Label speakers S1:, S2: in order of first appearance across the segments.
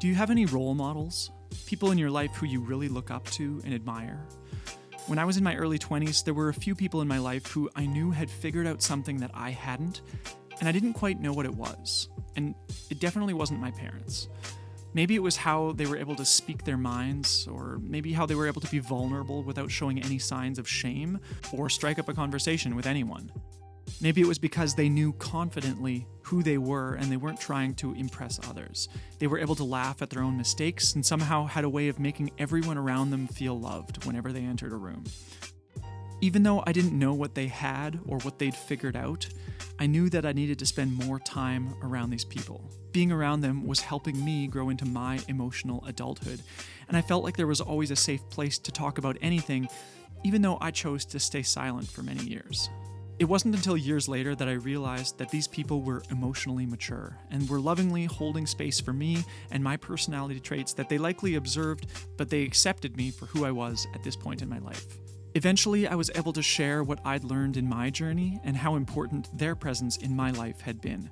S1: Do you have any role models? People in your life who you really look up to and admire? When I was in my early 20s, there were a few people in my life who I knew had figured out something that I hadn't, and I didn't quite know what it was. And it definitely wasn't my parents. Maybe it was how they were able to speak their minds, or maybe how they were able to be vulnerable without showing any signs of shame, or strike up a conversation with anyone. Maybe it was because they knew confidently who they were and they weren't trying to impress others. They were able to laugh at their own mistakes and somehow had a way of making everyone around them feel loved whenever they entered a room. Even though I didn't know what they had or what they'd figured out, I knew that I needed to spend more time around these people. Being around them was helping me grow into my emotional adulthood, and I felt like there was always a safe place to talk about anything, even though I chose to stay silent for many years. It wasn't until years later that I realized that these people were emotionally mature and were lovingly holding space for me and my personality traits that they likely observed, but they accepted me for who I was at this point in my life. Eventually, I was able to share what I'd learned in my journey and how important their presence in my life had been,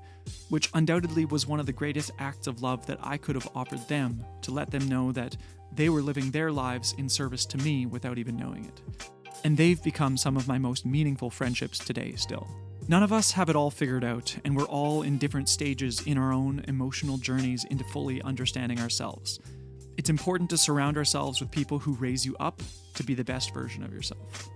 S1: which undoubtedly was one of the greatest acts of love that I could have offered them, to let them know that they were living their lives in service to me without even knowing it. And they've become some of my most meaningful friendships today still. None of us have it all figured out, and we're all in different stages in our own emotional journeys into fully understanding ourselves. It's important to surround ourselves with people who raise you up to be the best version of yourself.